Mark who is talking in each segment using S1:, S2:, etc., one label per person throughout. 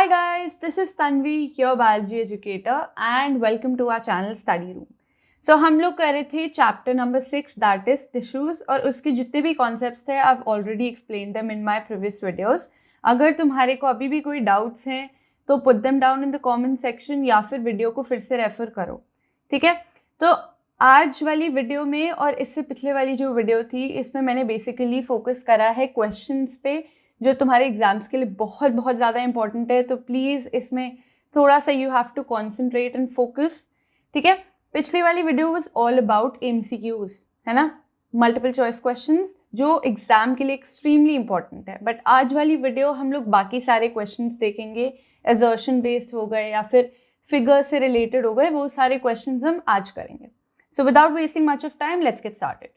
S1: Hi guys, this is Tanvi, your biology educator and welcome to our channel Study Room. So हम लोग कर रहे थे chapter number 6 that is tissues और उसके जितने भी concepts थे I've already explained them in my previous videos. अगर तुम्हारे को अभी भी कोई doubts हैं तो put them down in the comment section या फिर वीडियो को फिर से रेफर करो, ठीक है। तो आज वाली वीडियो में और इससे पिछले वाली जो वीडियो थी इसमें मैंने बेसिकली फोकस करा है क्वेश्चंस पे जो तुम्हारे एग्जाम्स के लिए बहुत बहुत ज़्यादा इंपॉर्टेंट है। तो प्लीज़ इसमें थोड़ा सा you have to concentrate and focus, ठीक है। पिछली वाली video was all about MCQs, है ना, मल्टीपल चॉइस क्वेश्चंस जो एग्जाम के लिए एक्सट्रीमली इंपॉर्टेंट है। बट आज वाली वीडियो हम लोग बाकी सारे क्वेश्चंस देखेंगे, असर्शन बेस्ड हो गए या फिर फिगर से रिलेटेड हो गए, वो सारे क्वेश्चंस हम आज करेंगे। So without wasting much of time let's get started.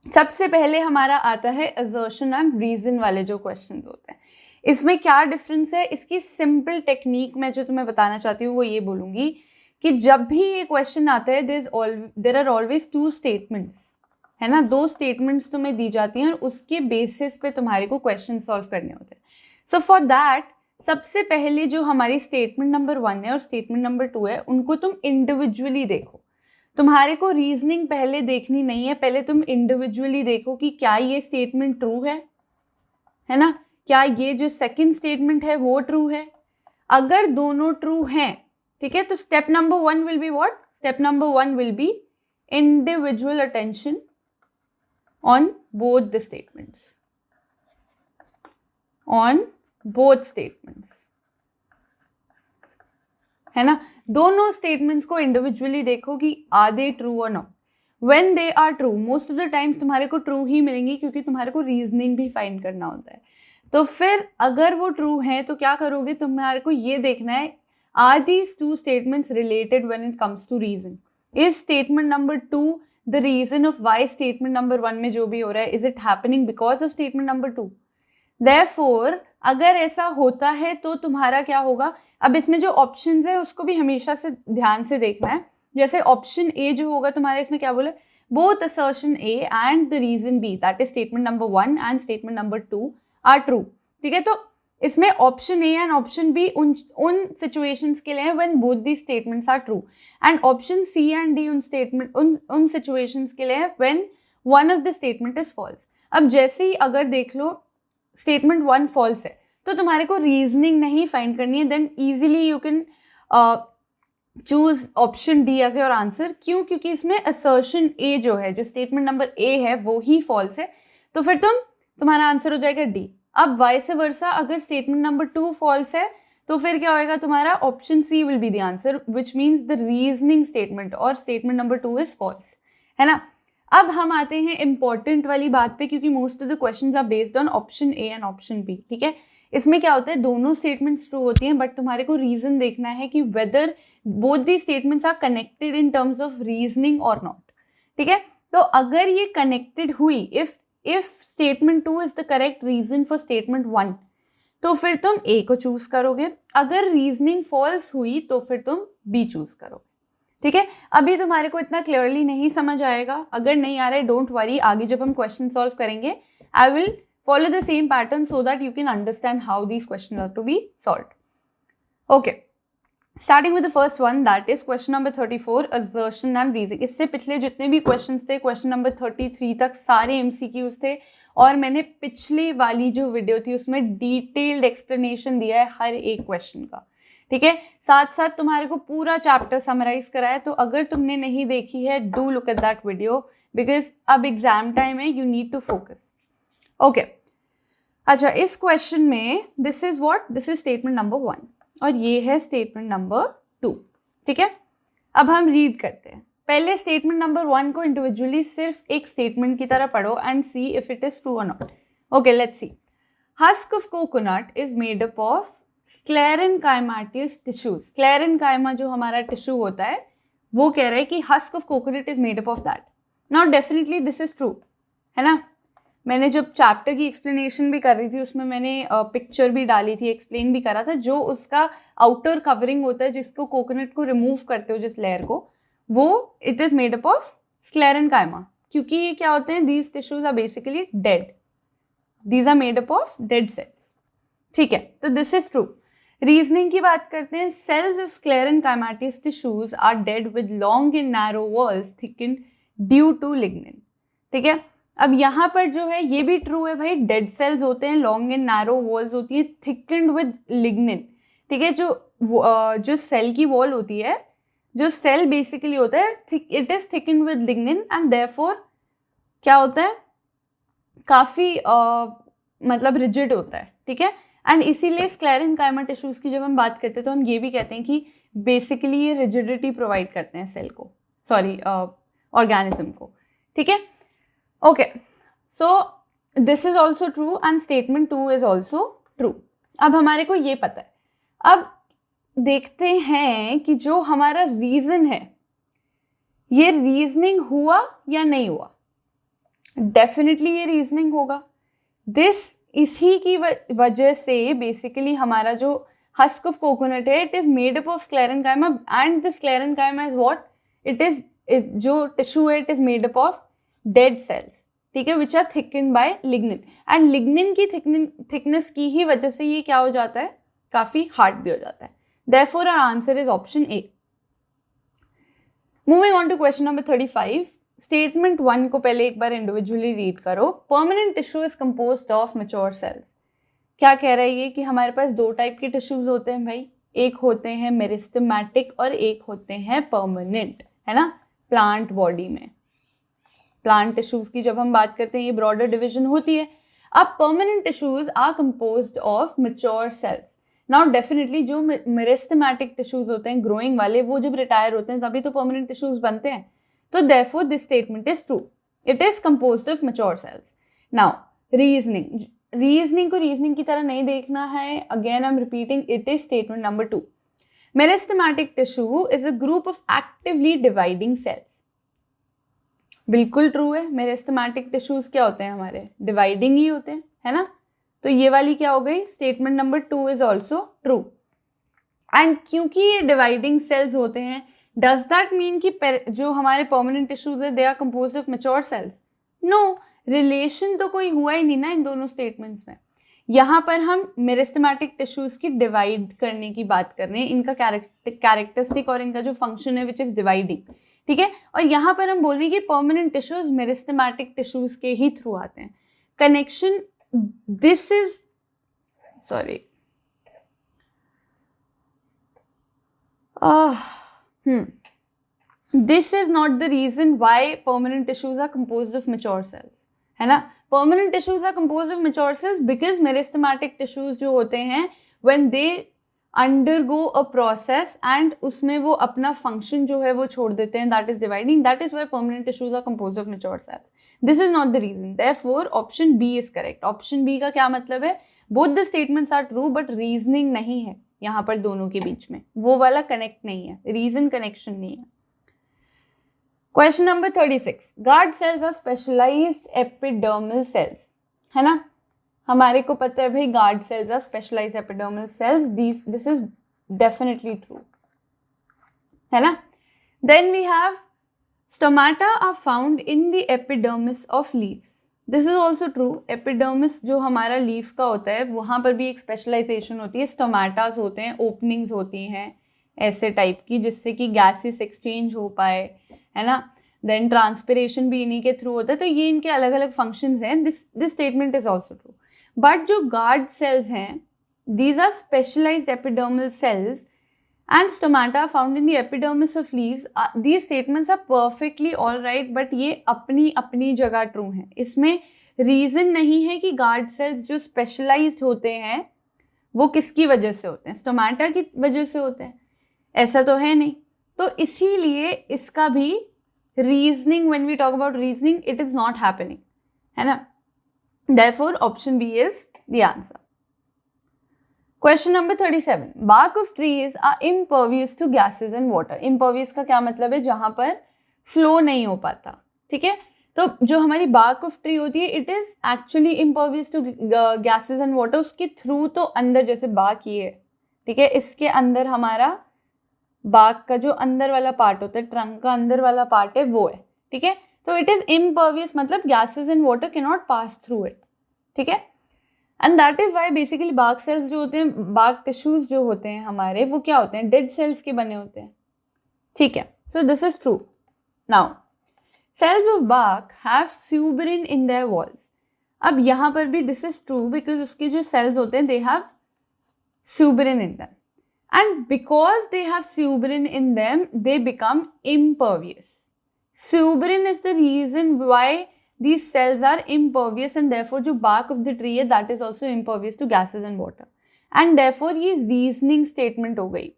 S1: सबसे पहले हमारा आता है असर्शन एंड रीजन वाले जो क्वेश्चन होते हैं। इसमें क्या डिफरेंस है, इसकी सिंपल टेक्निक मैं जो तुम्हें बताना चाहती हूँ वो ये बोलूँगी कि जब भी ये क्वेश्चन आता है there are always two statements, है ना। दो स्टेटमेंट्स तुम्हें दी जाती हैं और उसके बेसिस पे तुम्हारे को क्वेश्चन सॉल्व करने होते हैं। सो फॉर दैट सबसे पहले जो हमारी स्टेटमेंट नंबर 1 है और स्टेटमेंट नंबर 2 है उनको तुम इंडिविजुअली देखो। तुम्हारे को रीजनिंग पहले देखनी नहीं है, पहले तुम इंडिविजुअली देखो कि क्या ये स्टेटमेंट ट्रू है ना, क्या ये जो सेकंड स्टेटमेंट है वो ट्रू है। अगर दोनों ट्रू हैं, ठीक है, तो step number 1 will be what, step number 1 will be individual attention on both the statements, on both statements, है ना। दोनों स्टेटमेंट्स को इंडिविजुअली देखो कि आर दे ट्रू और not. When they are true, most of the times तुम्हारे को true ही मिलेंगी क्योंकि तुम्हारे को रीजनिंग भी फाइंड करना होता है। तो फिर अगर वो ट्रू हैं तो क्या करोगे, तुम्हारे को ये देखना है are these two statements related when it comes to reason. Is statement number 2 the reason of why statement number 1 में जो भी हो रहा है, is it happening because of statement number 2। Therefore अगर ऐसा होता है तो तुम्हारा क्या होगा। अब इसमें जो ऑप्शंस है उसको भी हमेशा से ध्यान से देखना है। जैसे ऑप्शन ए जो होगा तुम्हारे, इसमें क्या बोले, both assertion A and the reason B that is statement number 1 and statement number 2 are true, ठीक है। तो इसमें option A and option B उन सिचुएशंस के लिए है when both the statements are true, and option C and D उन situations के लिए है when one of the statement is false. अब जैसे ही अगर देख लो स्टेटमेंट 1 फॉल्स है तो तुम्हारे को रीजनिंग नहीं फाइंड करनी है, then easily you can choose option D as your answer. क्यों? क्योंकि इसमें असर्शन ए जो है, जो स्टेटमेंट नंबर ए है वो ही फॉल्स है, तो फिर तुम्हारा आंसर हो जाएगा डी। अब वाइस वर्सा, अगर स्टेटमेंट नंबर 2 फॉल्स है तो फिर क्या होएगा, तुम्हारा option C will be the answer which means the reasoning statement और स्टेटमेंट नंबर 2 इज फॉल्स, है ना। अब हम आते हैं इंपॉर्टेंट वाली बात पे, क्योंकि most of the questions are based on option A and option B, ठीक है। इसमें क्या होता है, दोनों स्टेटमेंट्स ट्रू होती हैं बट तुम्हारे को रीजन देखना है कि whether both the statements are connected in terms of reasoning और नॉट, ठीक है। तो अगर ये कनेक्टेड हुई, if statement 2 is the correct reason for statement 1 तो फिर तुम ए को चूज करोगे। अगर रीजनिंग फॉल्स हुई तो फिर तुम बी चूज करोगे, ठीक है। अभी तुम्हारे को इतना क्लियरली नहीं समझ आएगा, अगर नहीं आ रहा है डोंट वरी, आगे जब हम क्वेश्चन सॉल्व करेंगे I will follow the same pattern so that you can understand how these questions are to be solved. Okay, starting with the first one, that is question number 34, assertion and reasoning. इससे पिछले जितने भी questions थे, question number 33 तक सारे MCQs थे और मैंने पिछले वाली जो वीडियो थी उसमें डिटेल्ड एक्सप्लेनेशन दिया है हर एक क्वेश्चन का, ठीक है। साथ साथ तुम्हारे को पूरा चैप्टर समराइज करा है, तो अगर तुमने नहीं देखी है do look at that video because अब एग्जाम टाइम है, you need to focus. Okay, अच्छा, इस क्वेश्चन में this is what, this is statement number 1 और ये है स्टेटमेंट नंबर 2, ठीक है। अब हम रीड करते हैं। पहले स्टेटमेंट नंबर 1 को इंडिविजुअली सिर्फ एक स्टेटमेंट की तरह पढ़ो and see if it is true और not. Okay, let's see. Husk of coconut is made up of sclerenchymatous tissue. Sclerenchyma जो हमारा टिश्यू होता है वो कह रहा है कि husk of coconut is made up of that. Now definitely this is true, है ना। मैंने जब चैप्टर की एक्सप्लेनेशन भी कर रही थी उसमें मैंने पिक्चर भी डाली थी, एक्सप्लेन भी करा था, जो उसका आउटर कवरिंग होता है जिसको कोकोनट को रिमूव करते हो जिस लेयर को, वो it is made up of sclerenchyma. क्योंकि ये क्या होते हैं, these tissues are basically dead, these are made up of dead cells, ठीक है, तो दिस इज ट्रू। रीजनिंग की बात करते हैं। Cells of sclerenchymatous tissues are dead with long and narrow walls thicken due to lignin. ठीक है, अब यहाँ पर जो है ये भी ट्रू है भाई, डेड सेल्स होते हैं, लॉन्ग एंड नैरो वॉल्स होती है, थिकन्ड विद लिग्निन। ठीक है, जो सेल की वॉल होती है, जो सेल बेसिकली होता है, it is thickened with lignin and therefore क्या होता है, काफी मतलब रिजिड होता है। ठीक है, एंड इसीलिए स्क्लेरेनकाइमा टिश्यूज की जब हम बात करते हैं तो हम ये भी कहते हैं कि बेसिकली ये रिजिडिटी प्रोवाइड करते हैं सेल को, सॉरी ऑर्गेनिज्म को। ठीक है, okay, so this is also true and statement 2 is also true. अब हमारे को ये पता है, अब देखते हैं कि जो हमारा रीजन है ये रीजनिंग हुआ या नहीं हुआ। डेफिनेटली ये रीजनिंग होगा। इसी की वजह से बेसिकली हमारा जो हस्क ऑफ कोकोनट है, it is made up of sclerenchyma and the sclerenchyma is what, it is जो टिश्यू है, it is made up of dead cells. ठीक है, which are thickened by lignin, and lignin की thickness की ही वजह से ये क्या हो जाता है, काफी हार्ड भी हो जाता है। Therefore our answer is option A. Moving on to question number 35. Statement 1 को पहले एक बार इंडिविजुअली रीड करो। Permanent tissue is composed of mature cells. क्या कह रहा है ये कि हमारे पास दो टाइप के टिश्यूज होते हैं भाई, एक होते हैं मेरिस्टेमेटिक और एक होते हैं परमानेंट, है ना, प्लांट बॉडी में। प्लांट टिश्यूज की जब हम बात करते हैं ये ब्रॉडर डिविजन होती है। अब permanent tissues are composed of mature cells. Now definitely जो मेरिस्टेमेटिक टिश्यूज होते हैं ग्रोइंग वाले, वो जब रिटायर होते हैं तभी तो परमानेंट टिश्यूज बनते हैं। तो therefore this statement is true, it is composed of mature cells. Now reasoning को रीजनिंग की तरह नहीं देखना है, again I am repeating, it is statement number 2। Meristematic tissue is a group of actively dividing cells. बिल्कुल true है, meristematic tissues क्या होते हैं हमारे, डिवाइडिंग ही होते हैं, है ना। तो ये वाली क्या हो गई, statement number 2 is also true. And क्योंकि ये डिवाइडिंग सेल्स होते हैं, डज दैट मीन कि जो हमारे परमानेंट टिश्यूज है they are composed of mature cells? No, relation तो कोई हुआ ही नहीं ना इन दोनों स्टेटमेंट्स में। यहाँ पर हम मेरिस्टेमेटिक टिश्यूज की डिवाइड करने की बात कर रहे हैं, इनका कैरेक्टरिस्टिक और इनका जो फंक्शन है विच इज डिवाइडिंग। ठीक है, और यहाँ पर हम बोल रहे हैं कि परमानेंट टिश्यूज मेरिस्टेमेटिक टिश्यूज के ही थ्रू आते हैं। Connection, this is this is not the reason why permanent tissues are composed of mature cells, है ना। permanent tissues are composed of mature cells because meristematic tissues जो होते हैं when they undergo a process and उसमें वो अपना function जो है वो छोड़ देते हैं, that is dividing, that is why permanent tissues are composed of mature cells. This is not the reason. Therefore, option B is correct. Option B का क्या मतलब है, both the statements are true but reasoning नहीं है यहाँ पर दोनों के बीच में, वो वाला कनेक्ट नहीं है, रीजन कनेक्शन नहीं है। Question number 36, guard cells are specialized epidermal cells, है ना। हमारे को पता है भाई guard cells are specialized epidermal cells, this is definitely true, है ना। Then we have stomata are found in the epidermis of leaves. This is also true. Epidermis जो हमारा लीफ का होता है वहाँ पर भी एक स्पेशलाइजेशन होती है, स्टोमाटास होते हैं, ओपनिंग्स होती हैं ऐसे टाइप की जिससे कि गैसेस एक्सचेंज हो पाए, है ना। देन ट्रांसपिरेशन भी इन्हीं के थ्रू होता है। तो ये इनके अलग अलग फंक्शंस हैं। This statement is also true. But जो गार्ड सेल्स हैं, these are specialized epidermal cells and stomata found in the epidermis of leaves. These statements are perfectly all right, but ये अपनी अपनी जगह ट्रू हैं। इसमें रीज़न नहीं है कि गार्ड सेल्स जो स्पेशलाइज्ड होते हैं वो किसकी वजह से होते हैं, स्टोमाटा की वजह से होते हैं, ऐसा तो है नहीं। तो इसीलिए इसका भी reasoning, when we talk about reasoning, it is not happening, है ना। Therefore option B is the answer. Question number 37, bark of trees are impervious to gases and water. impervious का क्या मतलब है, जहां पर फ्लो नहीं हो पाता। ठीक है, तो जो हमारी bark of tree होती है, it is actually impervious to gases and water. उसके थ्रू तो अंदर, जैसे bark ये है, ठीक है, इसके अंदर हमारा bark का जो अंदर वाला पार्ट होता है, ट्रंक का अंदर वाला पार्ट है, वो है। ठीक है, तो इट इज impervious मतलब gases and water cannot pass through it. ठीक है, and that is why basically bark cells जो होते हैं, बार्क टिश्यूज जो होते हैं हमारे, वो क्या होते हैं, डेड सेल्स के बने होते हैं, ठीक है. So this is true. Now cells of bark have suberin in their walls. अब यहाँ पर भी दिस इज ट्रू बिकॉज उसके जो सेल्स होते हैं they have suberin in them, and because they have suberin in them they become impervious. Suberin is the reason why these cells are impervious, and therefore जो bark of the tree है that is also impervious to gases and water, and therefore ये reasoning statement हो गई.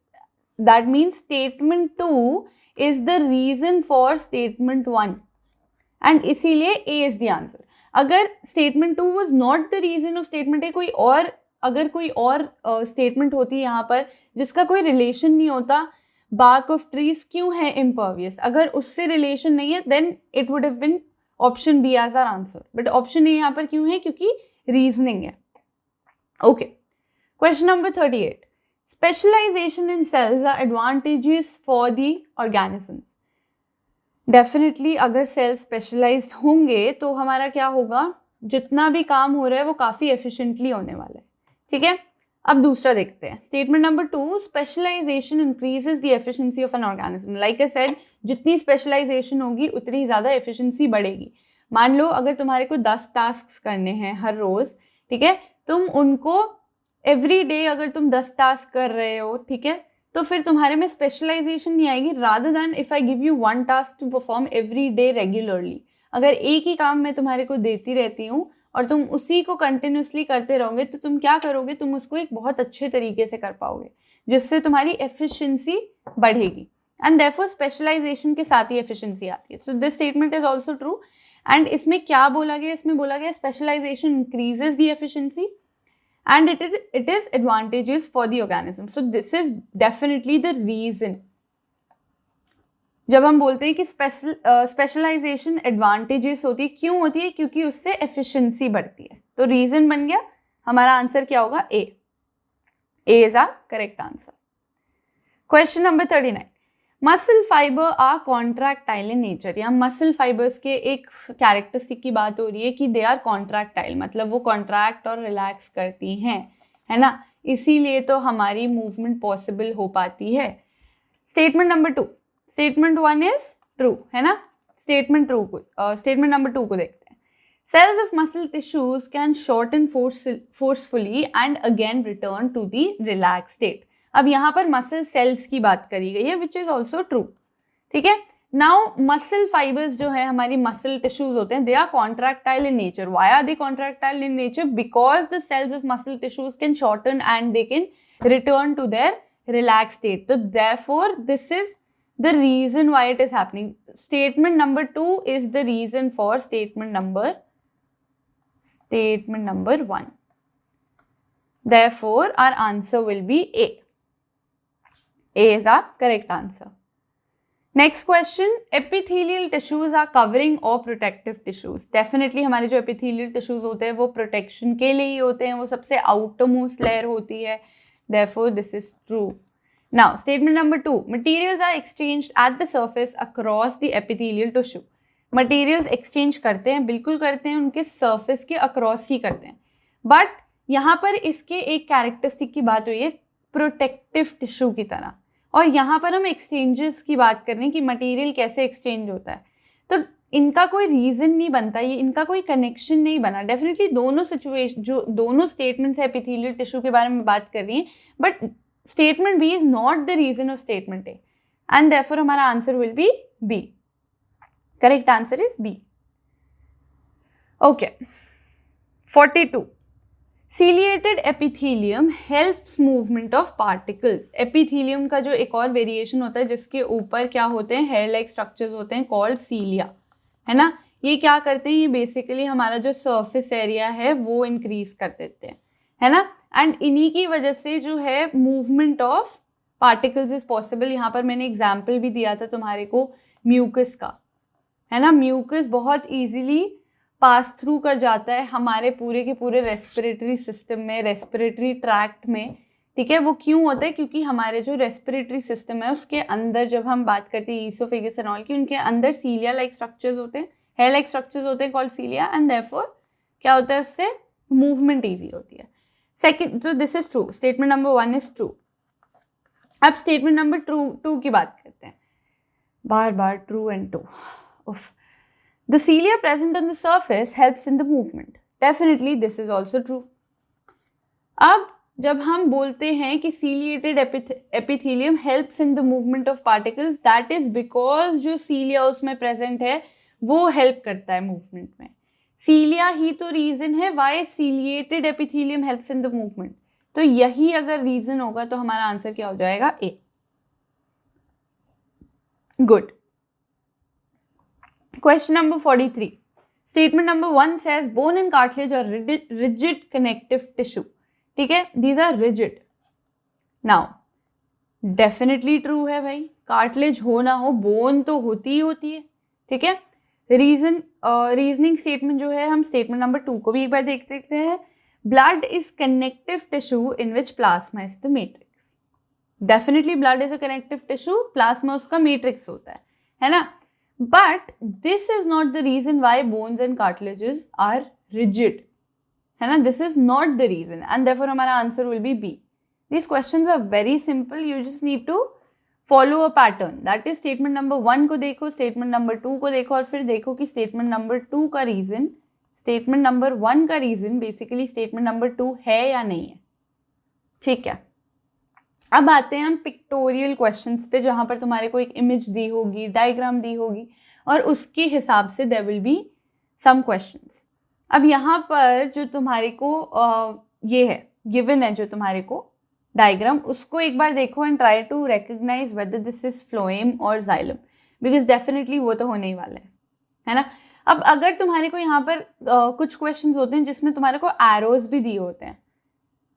S1: That means statement 2 is the reason for statement 1, and इसीलिए A is the answer. अगर statement 2 was not the reason of statement A, अगर कोई और statement होती है यहाँ पर जिसका कोई रिलेशन नहीं होता, बार्क ऑफ ट्रीज क्यों है इम्पर्वियस, अगर उससे रिलेशन नहीं है then it would have been option B as our answer. But option A यहाँ पर क्यों है, क्योंकि रीजनिंग है. Okay, question number 38. Specialization in cells are advantages for the organisms. Definitely अगर सेल्स स्पेशलाइज्ड होंगे तो हमारा क्या होगा, जितना भी काम हो रहा है वो काफ़ी एफिशिएंटली होने वाला है, ठीक है. अब दूसरा देखते हैं. Statement number 2, specialization increases the efficiency of an organism. Like I said, जितनी स्पेशलाइजेशन होगी उतनी ज़्यादा एफिशिएंसी बढ़ेगी. मान लो अगर तुम्हारे को 10 टास्क करने हैं हर रोज़, ठीक है, तुम उनको एवरी डे अगर तुम 10 टास्क कर रहे हो, ठीक है, तो फिर तुम्हारे में स्पेशलाइजेशन नहीं आएगी. Rather than if I give you 1 task to perform every day regularly, अगर एक ही काम मैं तुम्हारे को देती रहती हूँ और तुम उसी को कंटिन्यूसली करते रहोगे तो तुम क्या करोगे, तुम उसको एक बहुत अच्छे तरीके से कर पाओगे जिससे तुम्हारी एफिशिएंसी बढ़ेगी. एंड देयरफॉर स्पेशलाइजेशन के साथ ही एफिशिएंसी आती है. So this statement is also true. And इसमें क्या बोला गया, इसमें बोला गया specialization increases the efficiency and it is advantages for the organism. So this is definitely the reason. जब हम बोलते हैं कि स्पेशलाइजेशन एडवांटेजेस होती है, क्यों होती है, क्योंकि उससे एफिशिएंसी बढ़ती है. तो रीजन बन गया, हमारा आंसर क्या होगा, A. A is our correct answer. Question number 39. Muscle fibre are contractile in nature. यहाँ मसल फाइबर्स के एक कैरेक्टरिस्टिक की बात हो रही है कि दे आर कॉन्ट्रैक्टाइल, मतलब वो कॉन्ट्रैक्ट और रिलैक्स करती हैं, है ना, इसीलिए तो हमारी मूवमेंट पॉसिबल हो पाती है. Statement number 2, statement 1 is true, है ना. स्टेटमेंट नंबर 2 को देखते हैं. Cells of muscle tissues can shorten forcefully and again return to the relax state. अब यहाँ पर मसल सेल्स की बात करी गई है विच इज ऑल्सो ट्रू, ठीक है. नाउ मसल फाइबर्स जो है हमारी मसल टिश्यूज होते हैं, they are contractile in nature. Why are they contractile in nature? Because the cells of muscle tissues can shorten and they can return to their relax state. तो therefore this is the reason why it is happening. Statement number 2 is the reason for statement number 1. Therefore our answer will be A. A is our correct answer. Next question, epithelial tissues are covering or protective tissues. Definitely हमारे जो epithelial tissues होते हैं वो protection के लिए ही होते हैं, वो सबसे outermost layer होती है. Therefore this is true. Now, statement number 2, materials are exchanged at the surface across the epithelial tissue. Materials exchange करते हैं, बिल्कुल करते हैं, उनके surface के across ही करते हैं. But यहाँ पर इसके एक characteristic की बात हुई है protective tissue की तरह, और यहाँ पर हम exchanges की बात कर रहे हैं कि material कैसे exchange होता है. तो इनका कोई रीज़न नहीं बनता, ये इनका कोई कनेक्शन नहीं बना. डेफिनेटली दोनों सिचुएशन, जो दोनों स्टेटमेंट्स है epithelial tissue के बारे में बात कर रही हैं, but statement B is not the reason of statement A, and therefore हमारा answer will be B. Correct answer is B. Okay. 42. Ciliated epithelium helps movement of particles. Epithelium का जो एक और वेरिएशन होता है जिसके ऊपर क्या होते हैं, हेयर लाइक स्ट्रक्चर्स होते हैं कॉल्ड सीलिया, है ना. ये क्या करते हैं, ये बेसिकली हमारा जो सरफेस एरिया है वो इंक्रीज कर देते हैं, है ना. एंड इन्हीं की वजह से जो है movement of particles is possible. यहाँ पर मैंने एग्जाम्पल भी दिया था तुम्हारे को म्यूकस का, है ना. म्यूकस बहुत इजीली पास थ्रू कर जाता है हमारे पूरे के पूरे रेस्पिरेटरी सिस्टम में, रेस्पिरेटरी ट्रैक्ट में, ठीक है. वो क्यों होता है, क्योंकि हमारे जो रेस्पिरेटरी सिस्टम है उसके अंदर जब हम बात करते हैं ईसोफेगस एंड ऑल की, उनके अंदर सीलिया लाइक स्ट्रक्चर्स होते हैं, हेयर लाइक स्ट्रक्चर्स होते हैं कॉल्ड सीलिया, एंड देयरफॉर क्या होता है, उससे मूवमेंट ईजी होती है। सेकेंड, तो this is true, statement number 1 is true. अब स्टेटमेंट नंबर 2 की बात करते हैं, बार बार ट्रू एंड टू। उफ, the cilia present on the surface helps in the movement, definitely this is also true. अब जब हम बोलते हैं कि ciliated epithelium helps in the movement of particles, that is because जो सीलिया उसमें प्रेजेंट है वो हेल्प करता है मूवमेंट में। सीलिया ही तो रीजन है why ciliated epithelium helps in the movement. तो यही अगर रीजन होगा तो हमारा आंसर क्या हो जाएगा? A. Good. Question number 43, statement number 1 says bone and cartilage are rigid connective tissue. ठीक है, these are rigid. Now definitely true है भाई, कार्टिलेज हो ना हो बोन तो होती ही होती है। ठीक है, रीजनिंग स्टेटमेंट जो है, हम स्टेटमेंट नंबर 2 को भी एक बार देख सकते हैं। Blood is connective tissue in which plasma is the matrix. Definitely blood is a connective tissue, plasma उसका मैट्रिक्स होता है ना। But this is not the reason why bones and cartilages are rigid, है ना। This is not the reason and therefore हमारा answer will be B. These questions are very simple. You just need to follow a pattern. That is statement number 1 को देखो, statement number 2 को देखो और फिर देखो कि statement number 2 का reason statement number 1 का reason basically statement number 2 है या नहीं है। ठीक है, अब आते हैं हम पिक्टोरियल क्वेश्चंस पे, जहाँ पर तुम्हारे को एक इमेज दी होगी, डायग्राम दी होगी और उसके हिसाब से there will be some questions. अब यहाँ पर जो तुम्हारे को ये है गिवन है, जो तुम्हारे को डायग्राम, उसको एक बार देखो and try to recognise whether this is phloem और जाइलम, बिकॉज डेफिनेटली वो तो होने ही वाला है ना। अब अगर तुम्हारे को यहाँ पर कुछ क्वेश्चंस होते हैं जिसमें तुम्हारे को एरोज भी दिए होते हैं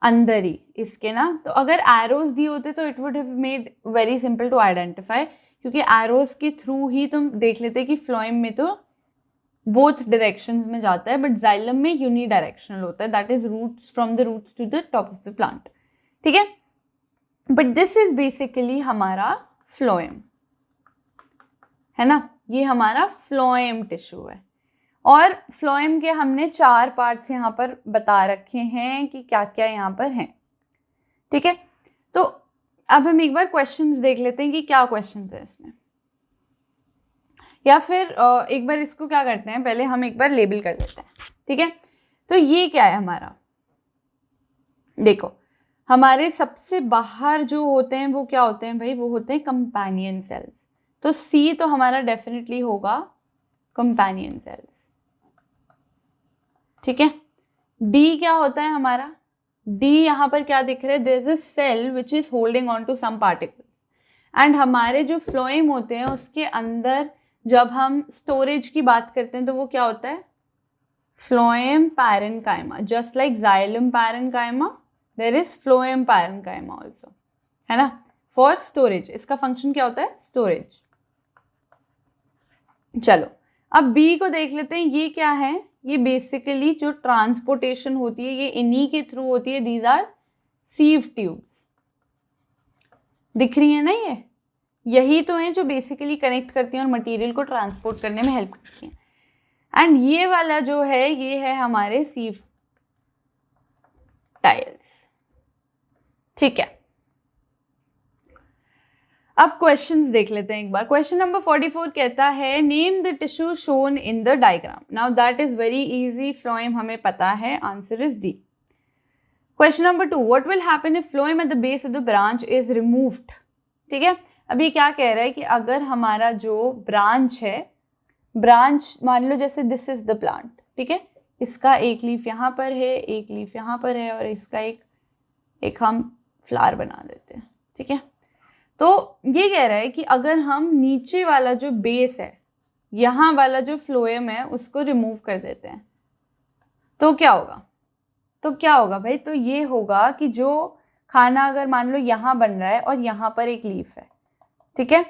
S1: अंदर ही इसके ना, तो अगर एरोज दिए होते तो it would have made very simple to identify, क्योंकि एरोज के थ्रू ही तुम देख लेते कि फ्लोएम में तो बोथ डायरेक्शन में जाता है, बट जाइलम में यूनी डायरेक्शनल होता है, that is roots from the roots to the top of the plant. ठीक है, बट दिस इज बेसिकली हमारा फ्लोएम, है ना, ये हमारा फ्लोएम टिश्यू है। और फ्लोएम के हमने 4 पार्ट्स यहाँ पर बता रखे हैं कि क्या क्या यहाँ पर हैं। ठीक है, तो अब हम एक बार क्वेश्चंस देख लेते हैं कि क्या क्वेश्चंस है इसमें, या फिर एक बार इसको क्या करते हैं, पहले हम एक बार लेबल कर देते हैं। ठीक है, तो ये क्या है हमारा, देखो हमारे सबसे बाहर जो होते हैं वो क्या होते हैं भाई, वो होते हैं कंपेनियन सेल्स। तो सी तो हमारा डेफिनेटली होगा कंपेनियन सेल्स। ठीक है, डी क्या होता है हमारा, डी यहाँ पर क्या दिख रहा है, there is a cell which is holding on to some particles. And हमारे जो फ्लोएम होते हैं उसके अंदर जब हम स्टोरेज की बात करते हैं तो वो क्या होता है, phloem parenchyma, just like xylem parenchyma there is phloem parenchyma also, है ना, फॉर स्टोरेज। इसका फंक्शन क्या होता है, स्टोरेज। चलो अब बी को देख लेते हैं, ये क्या है, ये बेसिकली जो ट्रांसपोर्टेशन होती है ये इन्हीं के थ्रू होती है, दीज आर सीव ट्यूब्स, दिख रही है ना, ये यही तो है जो बेसिकली कनेक्ट करती हैं और मटेरियल को ट्रांसपोर्ट करने में हेल्प करती हैं। एंड ये वाला जो है ये है हमारे सीव टाइल्स। ठीक है, अब क्वेश्चंस देख लेते हैं एक बार। क्वेश्चन नंबर 44 कहता है name the tissue shown in the diagram. Now that is very easy, phloem हमें पता है, answer is D. Question number 2, what will happen if phloem at the base of the branch is removed. ठीक है, अभी क्या कह रहा है कि अगर हमारा जो ब्रांच है, ब्रांच मान लो जैसे दिस इज द प्लांट, ठीक है, इसका एक लीफ यहाँ पर है, एक लीफ यहाँ पर है और इसका एक हम फ्लावर बना देते हैं। ठीक है, तो ये कह रहा है कि अगर हम नीचे वाला जो बेस है, यहाँ वाला जो फ्लोएम है उसको रिमूव कर देते हैं तो क्या होगा, तो क्या होगा भाई, तो ये होगा कि जो खाना अगर मान लो यहाँ बन रहा है और यहाँ पर एक लीफ है, ठीक है,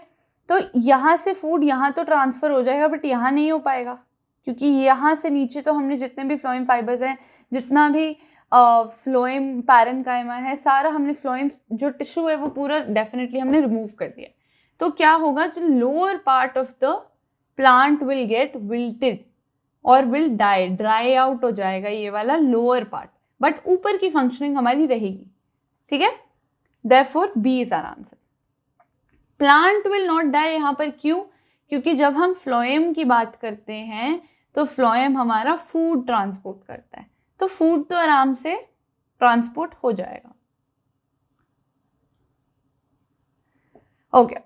S1: तो यहाँ से फूड यहाँ तो ट्रांसफ़र हो जाएगा बट यहाँ नहीं हो पाएगा, क्योंकि यहाँ से नीचे तो हमने जितने भी फ्लोएम फाइबर्स हैं, जितना भी फ्लोएम पैरेन्काइमा है, सारा हमने फ्लोएम जो टिश्यू है वो पूरा डेफिनेटली हमने रिमूव कर दिया। तो क्या होगा, जो lower part of the plant will get wilted और विल डाई, ड्राई आउट हो जाएगा ये वाला लोअर पार्ट, बट ऊपर की फंक्शनिंग हमारी रहेगी, ठीक है। Therefore B is our answer. Plant will not die यहाँ पर क्यों? क्योंकि जब हम फ्लोएम की बात करते हैं तो फ्लोएम हमारा फूड ट्रांसपोर्ट करता है, तो फूड तो आराम से ट्रांसपोर्ट हो जाएगा। ओके,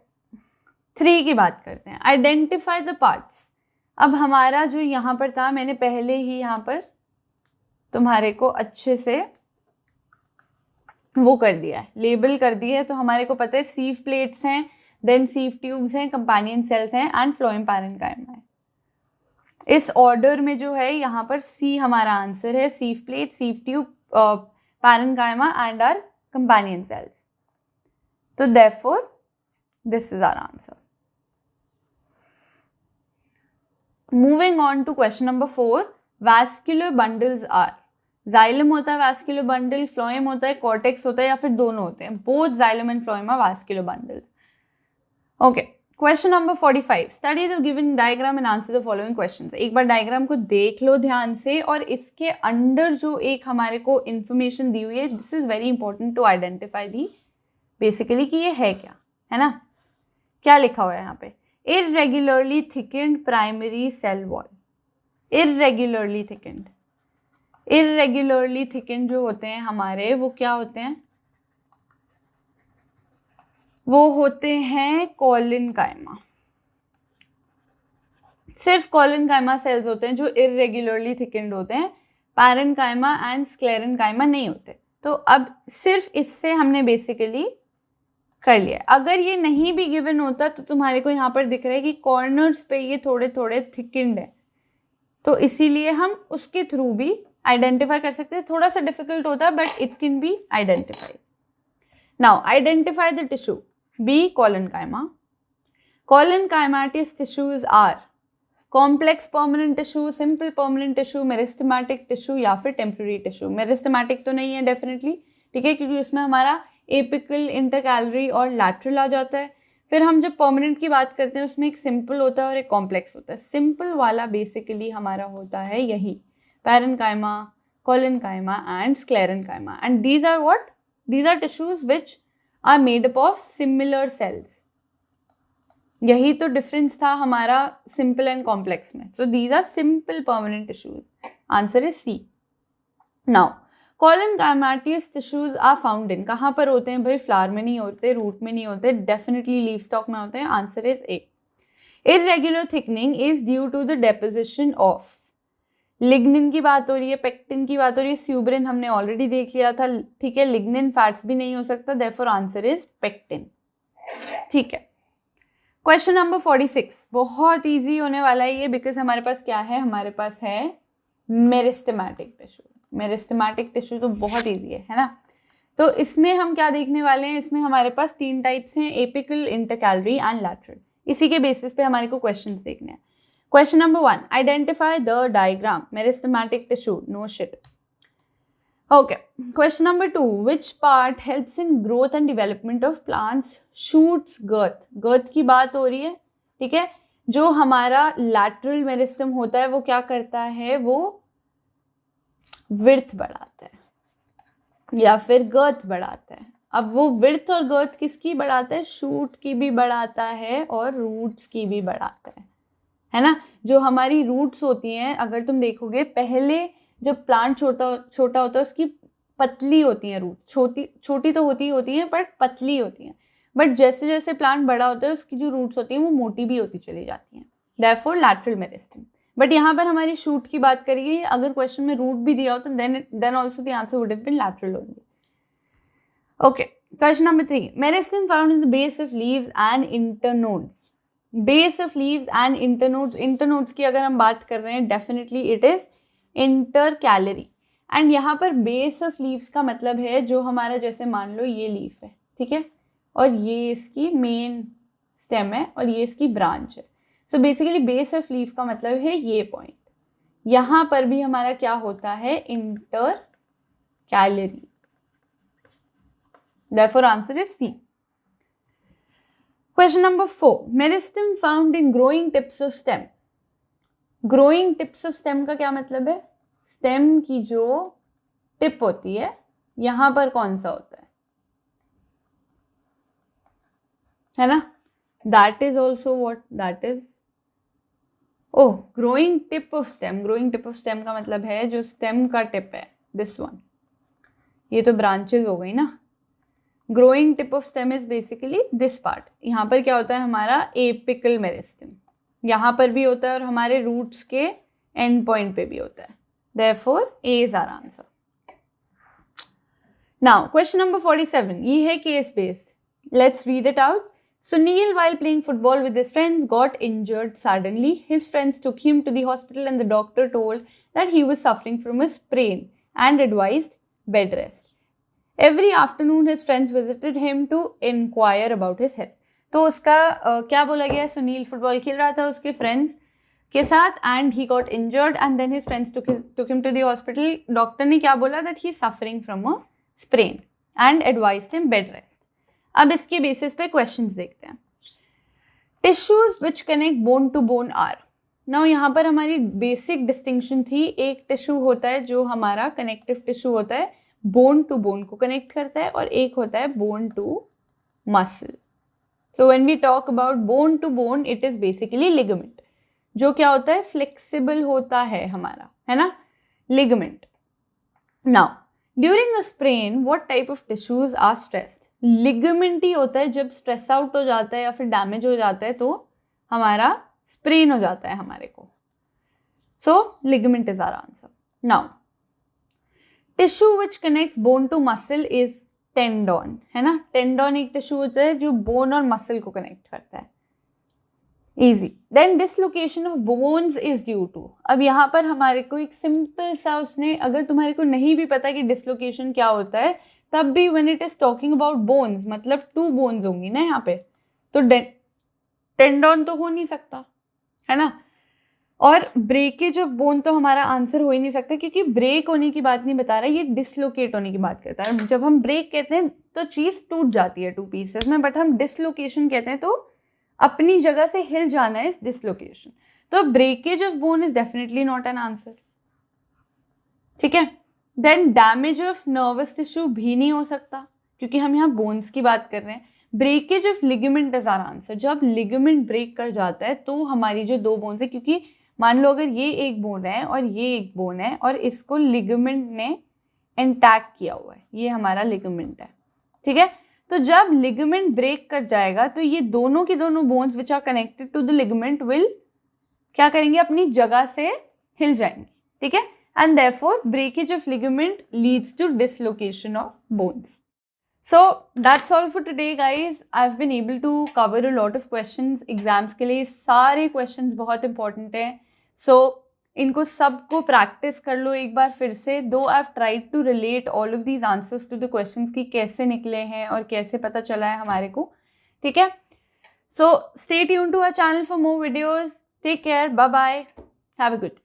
S1: 3 की बात करते हैं। Identify the parts. अब हमारा जो यहाँ पर था, मैंने पहले ही यहाँ पर तुम्हारे को अच्छे से वो कर दिया है, लेबल कर दिया है, तो हमारे को पता है सीव प्लेट्स हैं, देन सीव ट्यूब्स हैं, कंपेनियन सेल्स हैं एंड फ्लोएम पैरेन्काइमा है। इस ऑर्डर में जो है यहाँ पर सी हमारा आंसर है, sieve plate, sieve tube, parenchyma and are companion cells. तो therefore this is our answer. Moving on to question number 4, vascular bundles are. Xylem होता है वैस्कुलर बंडल, फ्लोएम होता है, कॉर्टेक्स होता है, या फिर दोनों होते हैं? Both xylem and phloem are vascular bundles. Okay, question number 45, study the given diagram and answer the following questions. एक बार डायग्राम को देख लो ध्यान से, और इसके अंदर जो एक हमारे को इंफॉर्मेशन दी हुई है, this is very important to identify the basically कि ये है क्या, है ना। क्या लिखा हुआ है यहाँ पे? Irregularly thickened primary cell wall. Irregularly thickened, irregularly thickened जो होते हैं हमारे, वो क्या होते हैं? वो होते हैं कॉलिनकाइमा। सिर्फ कॉलिनकाइमा सेल्स होते हैं जो इर्रेगुलरली थिकेंड होते हैं, पैरेन्काइमा एंड स्क्लेरेन्काइमा नहीं होते। तो अब सिर्फ इससे हमने बेसिकली कर लिया। अगर ये नहीं भी गिवन होता तो तुम्हारे को यहाँ पर दिख रहा है कि कॉर्नर्स पे ये थोड़े थोड़े थिकेंड है, तो इसीलिए हम उसके थ्रू भी आइडेंटिफाई कर सकते हैं। थोड़ा सा डिफिकल्ट होता है but it can be identified. Now identify the tissue. B, collenchyma. Collenchymatous tissues are complex permanent tissue, simple permanent tissue, meristematic tissue या फिर टेम्पररी टिश्यू। मेरिस्टेमेटिक तो नहीं है डेफिनेटली, ठीक है, क्योंकि उसमें हमारा एपिकल, इंटरकैलरी और लैटरल आ जाता है। फिर हम जब परमानेंट की बात करते हैं उसमें एक सिंपल होता है और एक कॉम्प्लेक्स होता है। सिंपल वाला बेसिकली हमारा होता है यही parenchyma, collenchyma and sclerenchyma, and these are what? These are tissues which are made up of similar cells. यही तो डिफरेंस था हमारा सिंपल एंड कॉम्प्लेक्स में। So these are simple permanent tissues. Answer is C. Now collenchymatous tissues are found in, कहाँ पर होते हैं भाई? फ्लावर में नहीं होते, रूट में नहीं होते, डेफिनेटली लीफ स्टॉक में होते हैं। Answer is A. Irregular thickening is due to the deposition of, lignin की बात हो रही है, पेक्टिन की बात हो रही है, स्यूबरिन हमने ऑलरेडी देख लिया था, ठीक है। लिग्निन फैट्स भी नहीं हो सकता, देयरफॉर आंसर इज पेक्टिन, ठीक है। क्वेश्चन नंबर 46 बहुत इजी होने वाला है ये, बिकॉज हमारे पास क्या है? हमारे पास है मेरिस्टेमेटिक टिश्यू। मेरिस्टेमेटिक टिश्यू तो बहुत इजी है ना। तो इसमें हम क्या देखने वाले हैं? इसमें हमारे पास 3 टाइप्स हैं, एपिकल, इंटरकैलरी एंड लैटरल। इसी के बेसिस पे हमारे को क्वेश्चंस देखने हैं। Question number 1, identify the diagram meristematic tissue. No shit. Okay, question number 2, which part helps in growth and development of plants? Shoots, girth. Girth की बात हो रही है, ठीक है। जो हमारा लैटरल मेरिस्टम होता है वो क्या करता है? वो विड्थ बढ़ाता है या फिर गर्थ बढ़ाता है। अब वो विड्थ और गर्थ किसकी बढ़ाता है? शूट की भी बढ़ाता है और रूट्स की भी बढ़ाता है ना। जो हमारी रूट्स होती हैं, अगर तुम देखोगे पहले जब प्लांट छोटा होता है उसकी पतली होती हैं रूट, छोटी तो होती हैं बट पतली होती हैं। बट जैसे जैसे प्लांट बड़ा होता है उसकी जो रूट्स होती हैं वो मोटी भी होती चली जाती हैं, देयरफॉर लैटरल मेरिस्टम। बट यहाँ पर हमारी शूट की बात करिए, अगर क्वेश्चन में रूट भी दिया हो तो then also the answer would have been lateral only. Okay, question number 3, meristem found in the base of leaves and internodes. Base of leaves and internodes. Internodes की अगर हम बात कर रहे हैं, definitely it is intercalary. And यहाँ पर base of leaves का मतलब है जो हमारा, जैसे मान लो ये लीफ है, ठीक है, और ये इसकी मेन स्टेम है और ये इसकी ब्रांच है। So basically base of leaf का मतलब है ये पॉइंट। यहाँ पर भी हमारा क्या होता है? Intercalary, therefore answer is C. Question number 4, meristem found in growing tips of stem. Growing tips of stem का क्या मतलब है? स्टेम की जो टिप होती है यहां पर कौन सा होता है ना? That is also what? That is oh, growing tip of stem. Growing tip of stem का मतलब है जो स्टेम का टिप है, दिस वन. ये तो ब्रांचेस हो गई ना. Growing tip of stem is basically this part. यहाँ पर क्या होता है हमारा एपिकल मेरिस्टेम, यहाँ पर भी होता है और हमारे रूट्स के एंड पॉइंट पे भी होता है. Therefore, A is our answer. Now, question number 47. ये है case based. Let's read it out. Sunil, while playing football with his friends, got injured suddenly. His friends took him to the hospital and the doctor told that he was suffering from a sprain and advised bed rest. Every afternoon, his friends visited him to inquire about his health. तो उसका क्या बोला गया? Sunil football खेल रहा था उसके friends के साथ and he got injured and then his friends took him to the hospital. Doctor ने क्या बोला? That he is suffering from a sprain and advised him bed rest. अब इसके बेसिस पे क्वेश्चंस देखते हैं. Tissues which connect bone to bone are. Now यहाँ पर हमारी बेसिक डिस्टिंक्शन थी. एक टिश्यू होता है जो हमारा कनेक्टिव टिश्यू होता है, बोन टू बोन को कनेक्ट करता है, और एक होता है bone to muscle. So when we talk about bone to bone, it is basically ligament, जो क्या होता है? फ्लेक्सिबल होता है हमारा, है ना, ligament. Now during a sprain what type of tissues are stressed? Ligament ही होता है. जब स्ट्रेस आउट हो जाता है या फिर डैमेज हो जाता है तो हमारा स्प्रेन हो जाता है हमारे को. So ligament is our answer. Now tissue which connects bone to muscle is tendon, है ना. टेंडन एक टिश्यू होता है जो बोन और मसल को कनेक्ट करता है. Easy. Then dislocation of bones is due to. अब यहाँ पर हमारे को एक सिंपल सा उसने, अगर तुम्हारे को नहीं भी पता कि डिसलोकेशन क्या होता है, तब भी when it is talking about bones, मतलब 2 bones होंगी ना यहाँ पे, तो टेंडन तो हो नहीं सकता, है ना. और ब्रेकेज ऑफ बोन तो हमारा आंसर हो ही नहीं सकता, क्योंकि ब्रेक होने की बात नहीं बता रहा, ये डिसलोकेट होने की बात करता है. जब हम ब्रेक कहते हैं तो चीज़ टूट जाती है 2 पीसेस में, बट हम डिसलोकेशन कहते हैं तो अपनी जगह से हिल जाना इज डिसलोकेशन. तो breakage of bone is definitely not an answer. ठीक है. Then damage of nervous tissue भी नहीं हो सकता, क्योंकि हम यहाँ बोन्स की बात कर रहे हैं. Breakage of ligament is our answer. जब लिगामेंट ब्रेक कर जाता है तो हमारी जो 2 बोन्स है, क्योंकि मान लो अगर ये एक बोन है और ये एक बोन है और इसको लिगामेंट ने इंटैक्ट किया हुआ है, ये हमारा लिगामेंट है. ठीक है. तो जब लिगामेंट ब्रेक कर जाएगा तो ये दोनों की दोनों bones which are connected to the ligament will क्या करेंगे? अपनी जगह से हिल जाएंगे. ठीक है. And therefore breakage of ligament leads to dislocation of bones. So that's all for today guys. I have been able to cover a lot of questions. Exams के लिए सारे क्वेश्चंस बहुत इंपॉर्टेंट हैं. सो इनको सबको प्रैक्टिस कर लो एक बार फिर से. Though I have tried to relate all of these answers to the questions कि कैसे निकले हैं और कैसे पता चला है हमारे को. ठीक है. So stay tuned to our channel for more videos. Take care. Bye bye. Have a good day.